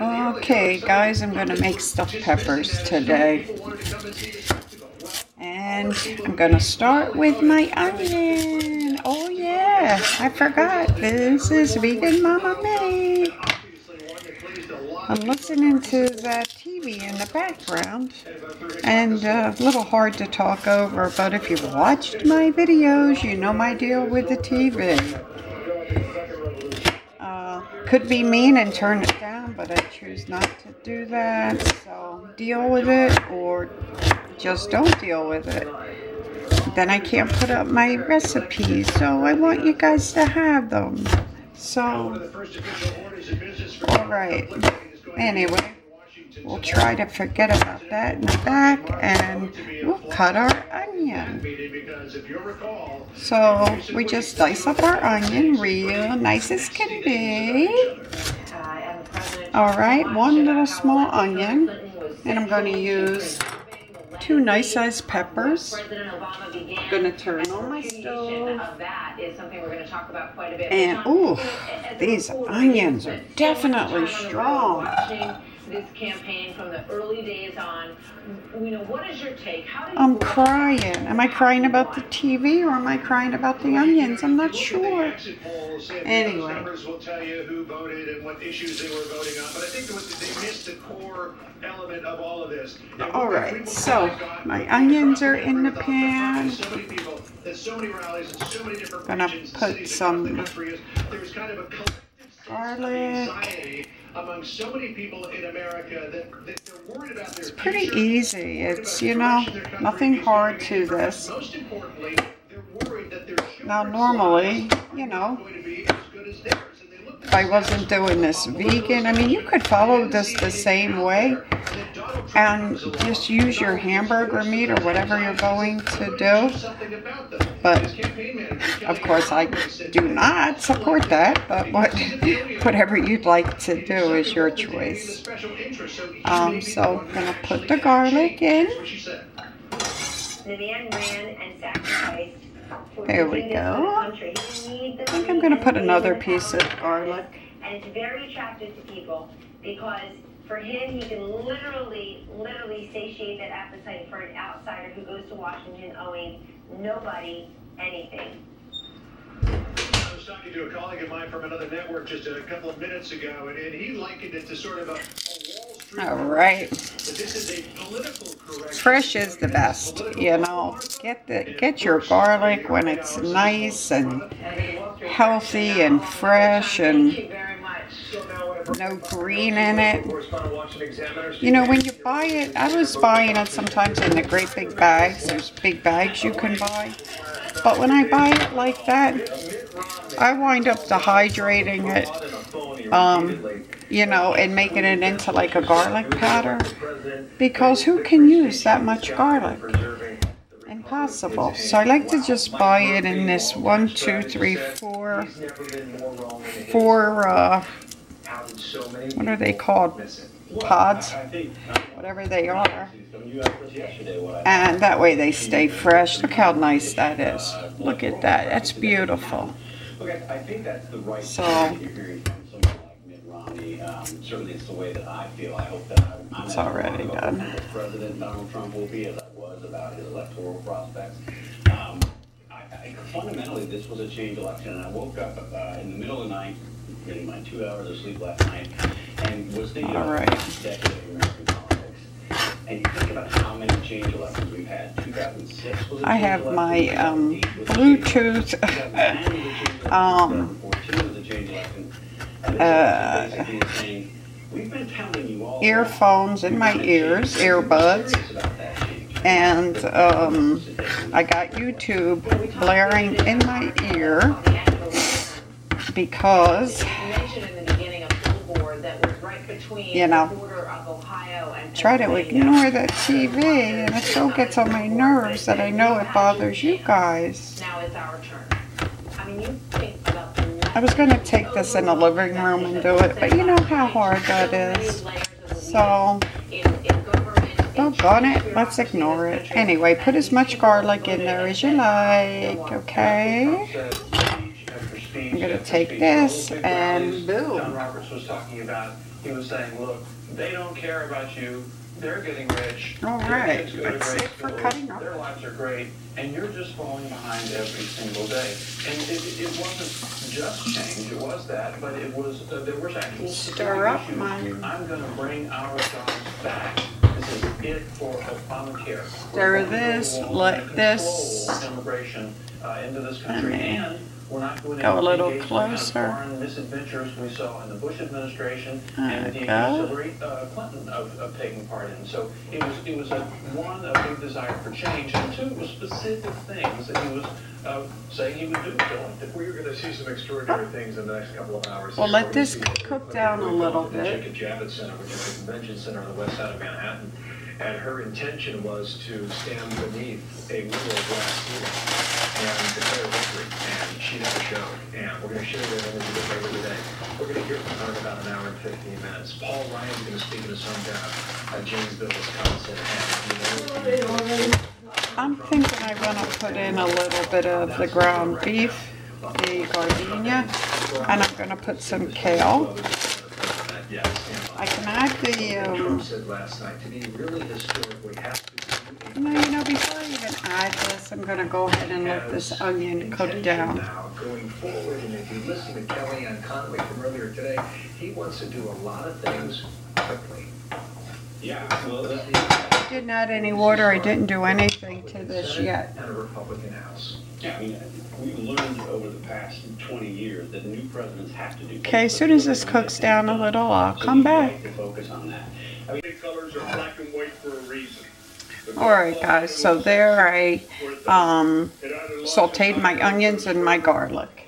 Okay, guys, I'm going to make stuffed peppers today. And I'm going to start with my onion. Oh yeah, I forgot. This is Vegan Mama May. I'm listening to that TV in the background. And a little hard to talk over, but if you've watched my videos, you know my deal with the TV. Could be mean and turn it down, but I choose not to do that. So deal with it or just don't deal with it. Then I can't put up my recipes, so I want you guys to have them. So, alright. Anyway, we'll try to forget about that in the back and we'll cut our onion. So we just dice up our onion real nice as can be. Alright, one little small onion. And I'm going to use 2 nice sized peppers. I'm going to turn on my stove. And ooh, these onions are definitely strong. This campaign from the early days on, what is your take? I'm crying. Am I crying about the TV or am I crying about the onions? I'm not sure. Anyway. Numbers will tell you who voted and what issues they were voting on, but I think they missed the core element of all of this. All right, so my onions are in the pan. Gonna put some garlic. Among so many people in America that they're worried about their. It's pretty easy. It's, nothing hard to this. Now normally, if I wasn't doing this vegan, I mean, you could follow this the same way and just use your hamburger meat or whatever you're going to do. But of course I do not support that, but whatever you'd like to do is your choice. So I'm gonna put the garlic in. There we go. I think I'm gonna put another piece of garlic. And it's very attractive to people because for him, he can literally satiate that appetite for an outsider who goes to Washington owing nobody anything. I was talking to a colleague of mine from another network just a couple of minutes ago, and he likened it to sort of a Wall Street. All right. This is a political correction. Fresh is the best, Get your garlic when it's nice and healthy and fresh and no green in it. When you buy it, I was buying it sometimes in the great big bags. There's big bags you can buy. But when I buy it like that, I wind up dehydrating it, and making it into like a garlic powder. Because who can use that much garlic? Impossible. So I like to just buy it in this 1, 2, 3, 4, what are they called? Pods? Whatever they are. And that way they stay fresh. Look how nice that is. Look at that. That's beautiful. So, certainly it's the way that I feel. I hope that it's already done. President Donald Trump will be, as I was about his electoral prospects. Fundamentally, this was a change election, and I woke up in the middle of the night, getting my 2 hours of sleep last night, and was thinking about the decade of American politics. And you think about how many change elections we've had. 2006 was a I have my Bluetooth earphones in my ears, earbuds, and I got YouTube blaring in my ear because, try to ignore that TV, and it so gets on my nerves that I know it bothers you guys. Now it's our turn. I mean, you think about I was going to take this in the living room and do it, but you know how hard that is. So, doggone it, let's ignore it. Anyway, put as much garlic in there as you like, okay? speech. I'm gonna take this and boom. John Roberts was talking about. He was saying, look, they don't care about you. They're getting rich. All right, that's it for cutting up. Their lives are great, and you're just falling behind every single day. And it wasn't just change, it was that, but it was, there was actual Stir up issues. my... I'm going to bring our jobs back. This is it for Obamacare. Stir this, let this... Immigration into this country, and we're not going to go a little engage closer. In the foreign misadventures we saw in the Bush administration and the Hillary Clinton of taking part in. So it was one, a big desire for change, and two, it was specific things that he was saying he would do. We're going to see some extraordinary things in the next couple of hours. Well, let this cook down a little bit. The Javits Center, which is a convention center on the west side of Manhattan, and her intention was to stand beneath a little glass ceiling and declare victory, and she never showed. And we're going to show you that image a bit later today. We're going to hear from her in about an hour and 15 minutes. Paul Ryan's going to speak in his hometown, Janesville, Wisconsin. And I'm thinking I want to put in a little bit of the ground beef, the gardenia, and I'm going to put some kale. I can add the, you know, before I even add this, I'm going to go ahead and let this onion cook down. Going forward, and if you listen to Kelly on Conway from earlier today, he wants to do a lot of things quickly. Yeah, well, I didn't add any water. I didn't do anything to this yet. And a Republican House. Yeah, I mean, we've learned over the past 20 years that new presidents have to do. Okay, as soon as this cooks down a little, I'll come back. To focus on that. I mean, colors are black and white for a reason. Alright guys, so there I sauteed my onions and my garlic.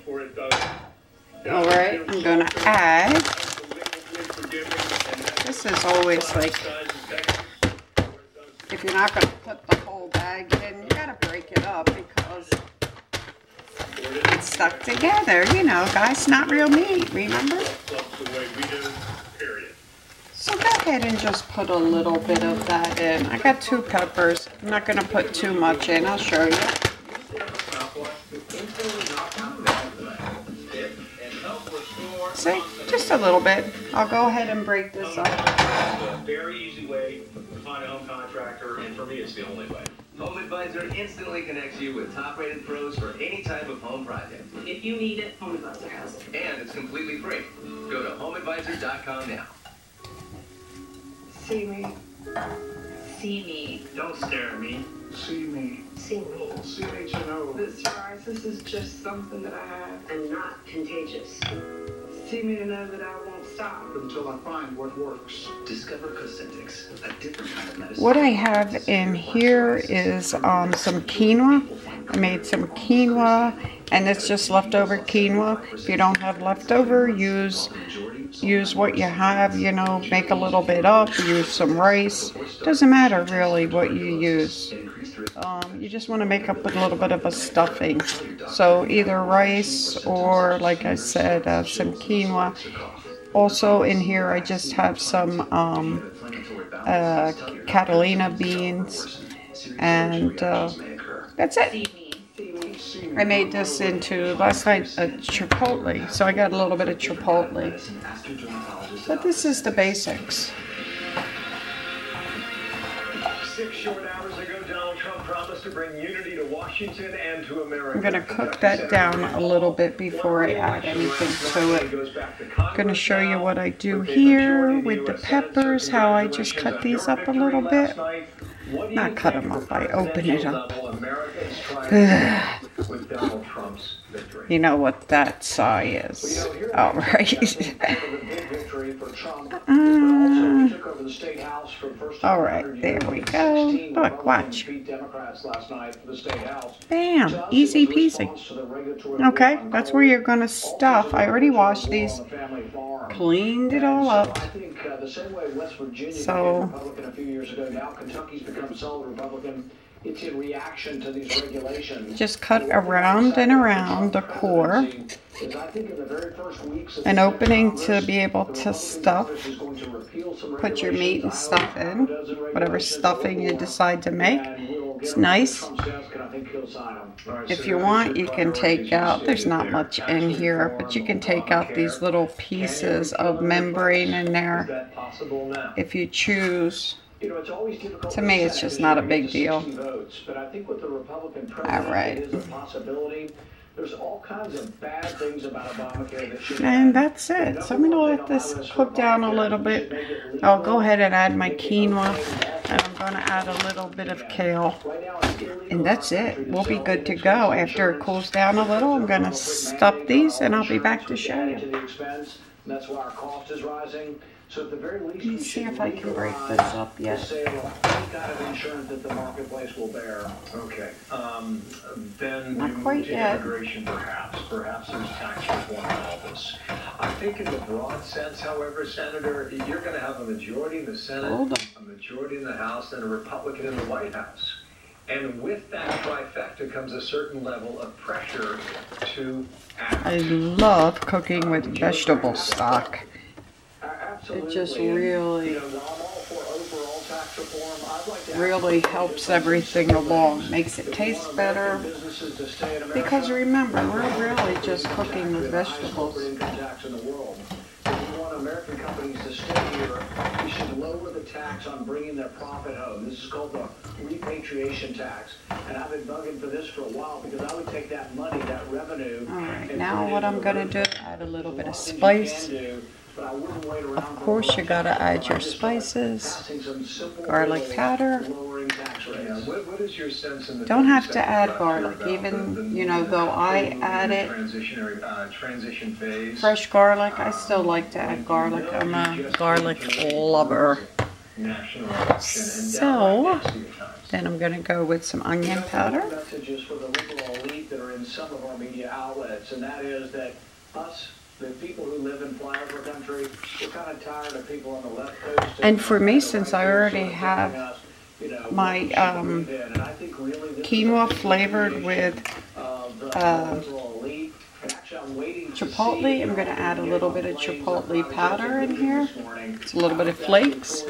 Alright, I'm going to add, this is always like, if you're not going to put the whole bag in, you got to break it up because it's stuck together, you know guys, not real meat, remember? So go ahead and just put a little bit of that in. I got 2 peppers. I'm not going to put too much in. I'll show you. See? Just a little bit. I'll go ahead and break this up. A very easy way to find a home contractor, and for me, it's the only way. Home Advisor instantly connects you with top-rated pros for any type of home project. If you need it, Home Advisor has it. And it's completely free. Go to homeadvisor.com now. See me. See me. Don't stare at me. See me. See me. C-H-N-O. This psoriasis is just something that I have. And not contagious. See me to know that I won't stop. Until I find what works. Discover Cosentix, a different kind of medicine. What I have in here is some quinoa. I made some quinoa, and it's just leftover quinoa. If you don't have leftover, use what you have, you know, make a little bit up, use some rice. Doesn't matter really what you use. You just want to make up a little bit of a stuffing. So either rice or, like I said, some quinoa. Also in here I just have some Catalina beans, and that's it. I made this into, last night, a chipotle, so I got a little bit of chipotle. But this is the basics. 6 short hours ago, Donald Trump promised to bring unity to Washington and to America. I'm going to cook that down a little bit before I add anything to it. I'm going to show you what I do here with the peppers, how I just cut these up a little bit. Not cut them up, I open it up. You know what that sigh is. Alright. Alright, there we go. Look, watch. Bam, easy peasy. Okay, that's where you're going to stuff. I already washed these, cleaned it all up. So, it's in reaction to these regulations. Just cut around and around the core. An opening to be able to stuff, put your meat and stuff in, whatever stuffing you decide to make. It's nice. If you want, you can take out, there's not much in here, but you can take out these little pieces of membrane in there if you choose. To me, it's just not a big deal. All right. There's all kinds of bad things about Obamacare that should. And that's it. So I'm going to let this cook down a little bit. I'll go ahead and add my quinoa. And I'm going to add a little bit of kale. And that's it. We'll be good to go. After it cools down a little, I'm going to stuff these and I'll be back to show you. That's why our cost is rising. So at the very least, let me see if I can break this up yet. Any kind of insurance that the marketplace will bear. Okay. Then not quite yet. Immigration, perhaps there's tax reform in all this. I think in the broad sense, however, Senator, you're going to have a majority in the Senate, a majority in the House, and a Republican in the White House. And with that trifecta comes a certain level of pressure to act. I love cooking with vegetable stock. It just really helps everything along, makes it taste better, because remember, we're really just cooking with vegetables. If you want American companies to stay here, we should lower the tax on bringing their profit home. This is called the repatriation tax. And I've been bugging for this for a while because I would take that money, that revenue. All right, now what I'm going to do, add a little bit of spice. Of course, you gotta add your spices, garlic powder. Don't have to add garlic, even, you know, though I add it, fresh garlic, I still like to add garlic. I'm a garlic lover. So, then I'm gonna go with some onion powder. The people who live in flyover country, we're kind of tired of people on the left coast. And for me, since I already have my quinoa flavored with chipotle, I'm going to add a little bit of chipotle powder in here. It's a little bit of flakes.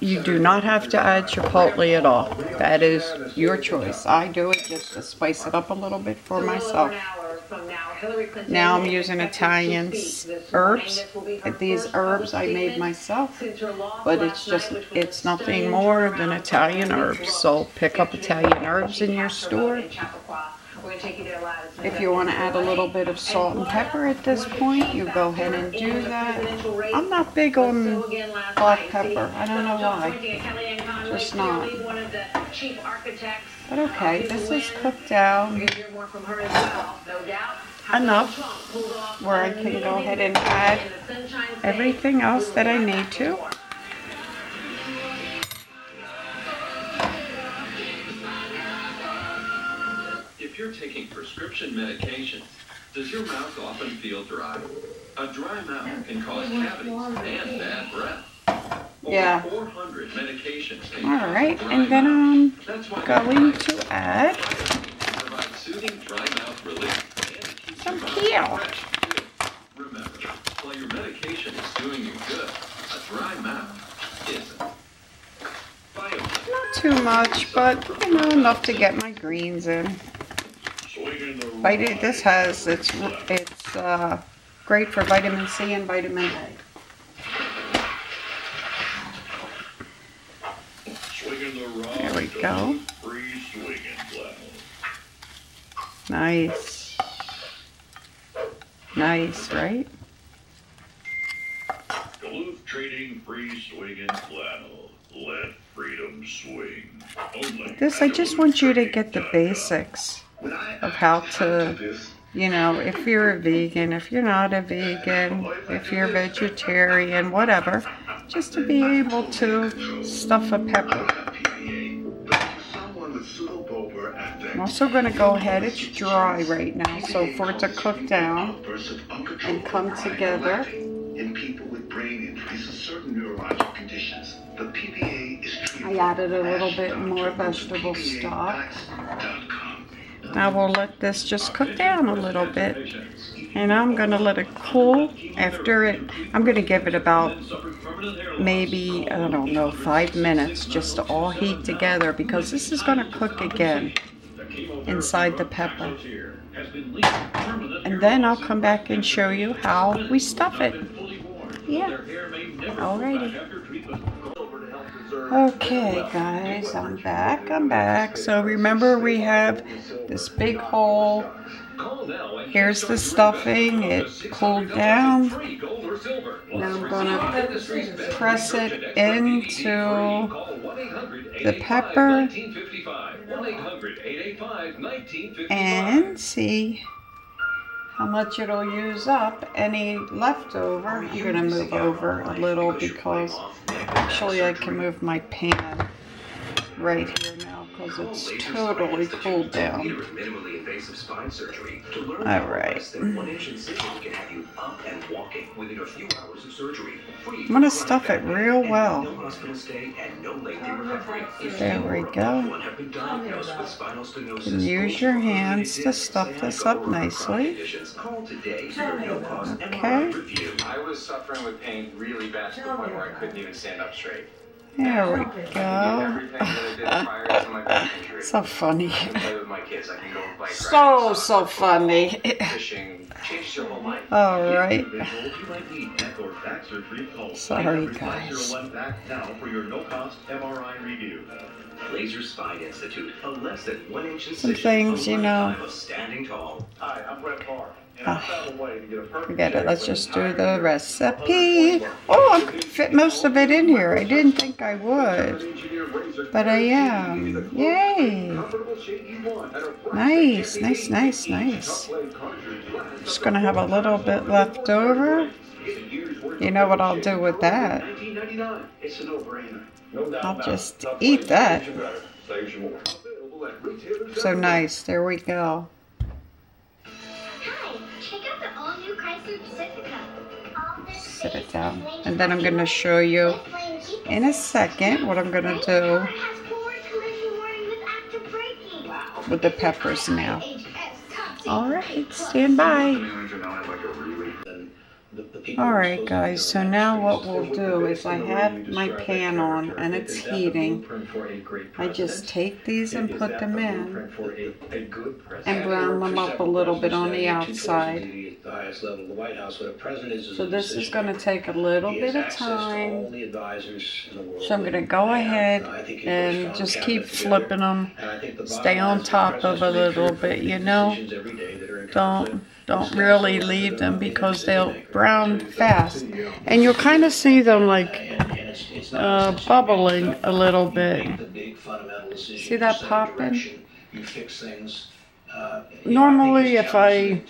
You do not have to add chipotle at all. That is your choice. I do it just to spice it up a little bit for myself. Now I'm using Italian herbs. These herbs I made myself, but it's nothing more than Italian herbs. So pick up Italian herbs in your store. If you want to add a little bit of salt and pepper at this point, you go ahead and do that. I'm not big on black pepper. I don't know why. Just not. But okay, this is cooked down enough where I can go ahead and add everything else that I need to. If you're taking prescription medications, does your mouth often feel dry? A dry mouth can cause cavities and bad breath. Yeah. 400 medications. All right, and then I'm going to add some kale. Remember, while your medication is doing you good, a dry mouth isn't. Not too much, but you know, enough to get my greens in. This has it's great for vitamin C and vitamin A. There we go. Nice. Nice, right? Duluth Trading Free Swinging Flannel. Let freedom swing. This, I just want you to get the basics of how to, you know, if you're a vegan, if you're not a vegan, if you're vegetarian, whatever, just to be able to stuff a pepper. I'm also going to go ahead, it's dry right now, so for it to cook down and come together. In people with brain injuries and certain neurological conditions, the PPA is treated. I I added a little bit more vegetable stock. Now we'll let this just cook down a little bit. And I'm going to let it cool. After it, I'm going to give it about maybe, I don't know, 5 minutes just to all heat together, because this is going to cook again inside the pepper. And then I'll come back and show you how we stuff it. Yeah. Alrighty. Okay guys, I'm back. So remember, we have this big hole. Here's the stuffing. It cooled down. Now I'm going to press it into the pepper and see how much it'll use up. Any leftover, I'm going to move over a little, because actually I can move my pan right here now because it's totally cooled down. Alright. I'm going to stuff it real well. There we go. You can use your hands to stuff this up nicely. Okay. I was suffering with pain really bad to the point where I couldn't even stand up straight. There we go. So funny. So funny. Alright. Sorry guys. Laser Spine Institute, a less than 1 inch Some things, you know. Hi, I'm Brett Barr. Forget it. Let's just do the recipe. Oh, I'm going to fit most of it in here. I didn't think I would, but I am. Yay. Nice. Just going to have a little bit left over. You know what I'll do with that? I'll just eat that. So nice. There we go. Sit it down. And then I'm going to show you in a second what I'm going to do with the peppers now. Alright, stand by. Alright guys, so now what we'll do is I have my pan on and it's heating. I just take these and put them in and brown them up a little bit on the outside. So this is going to take a little bit of time. So I'm going to go ahead and just keep flipping them. Stay on top of a little bit, you know. Don't really leave them because they'll brown fast. And you'll kind of see them like bubbling a little bit. See that popping? Normally if I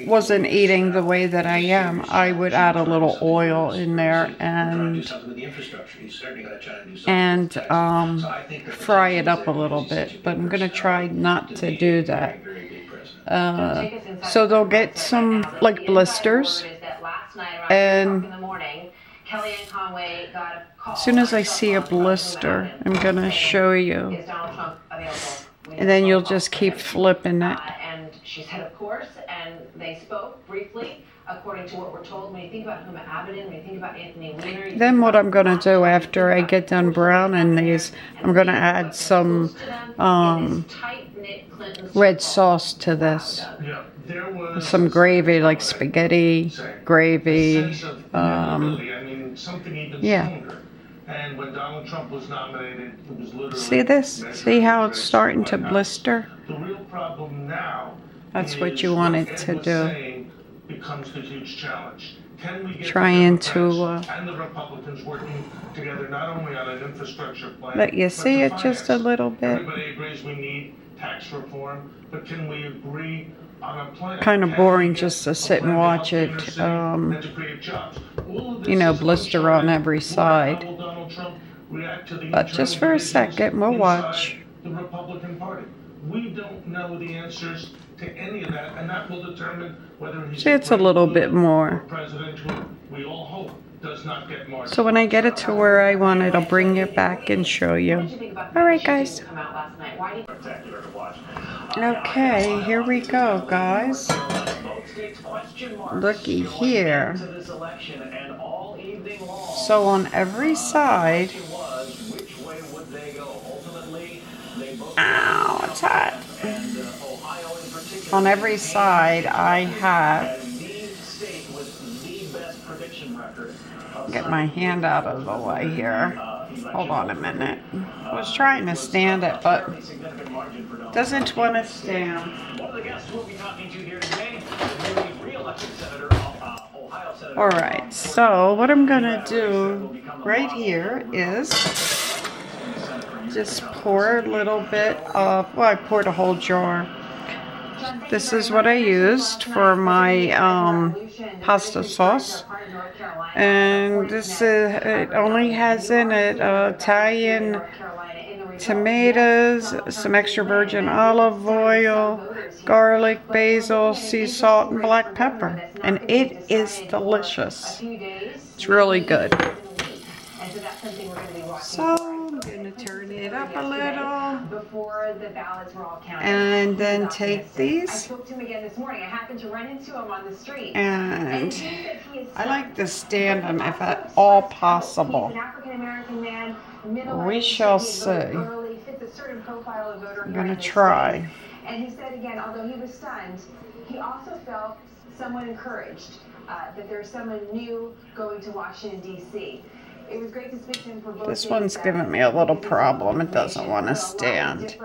wasn't eating the way that I am, I would add a little oil in there and fry it up a little bit. But I'm going to try not to do that. So they'll get some like blisters, and as soon as I see a blister, I'm going to show you, and then you'll just keep flipping it. And she said, of course, and they spoke briefly. According to what we're told, when you think about Huma Abedin, when you think about Anthony Weiner... Then what I'm going to do after I get done browning these, I'm going to add some red sauce to this. Some gravy, like spaghetti, gravy. Yeah. And when Donald Trump was nominated, it was literally... See this? See how it's starting to blister? The real problem now... That's what you want it to do. Becomes the huge challenge. Can we get trying to and the Republicans working together not only on an infrastructure plan, let you see it just a little bit. Everybody agrees we need tax reform, but can we agree on a plan? Kind of boring just to sit and watch it, you know, blister on every side. But just for a second, we'll watch. The Republican Party. We don't know the answers to any of that, and that will determine whether he's see, it's a little bit more. president who we all hope does not get more. So when I get it to where I want it, I'll bring it back and show you. Alright guys. Okay, here we go guys. Looky here. So on every side, ow, it's hot. On every side I have, get my hand out of the way here. Hold on a minute. I was trying to stand it, but doesn't want to stand. Alright, so what I'm gonna do right here is just pour a little bit of, well, I poured a whole jar. This is what I used for my pasta sauce. And this is, it only has in it Italian tomatoes, some extra virgin olive oil, garlic, basil, sea salt, and black pepper. And it is delicious. It's really good. So I'm going to turn it up a little. And then take these. And I like to stand them if at all possible. We shall see. I'm going to try. And he said again, although he was stunned, he also felt somewhat encouraged that there's someone new going to Washington, D.C. It was great to speak to him for both. This one's giving me a little problem. It doesn't want to stand.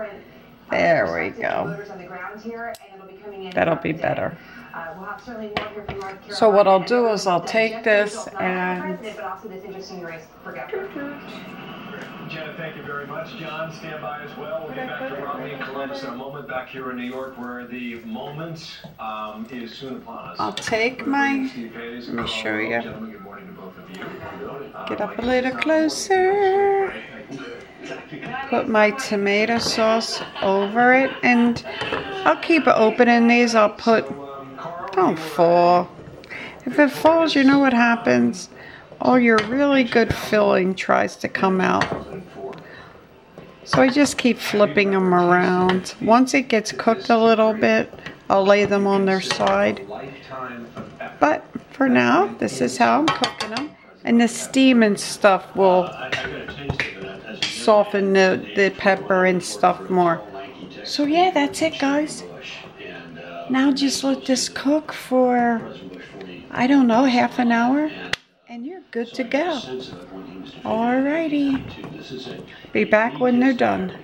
There we go. That'll be better. So what I'll do is I'll take this and... Janet, thank you very much. John, stand by as well. We'll get back to Romney and Columbus in a moment. Back here in New York, where the moment is soon upon us. I'll take my... Let me show you. Get up a little closer. Put my tomato sauce over it, and I'll keep opening these. I'll put... Don't fall. If it falls, you know what happens. All your really good filling tries to come out. So I just keep flipping them around. Once it gets cooked a little bit, I'll lay them on their side. But for now, this is how I'm cooking them. And the steam and stuff will soften the pepper and stuff more. So yeah, that's it guys. Now just let this cook for, I don't know, half an hour. And you're good to go. Alrighty. Be back when they're done.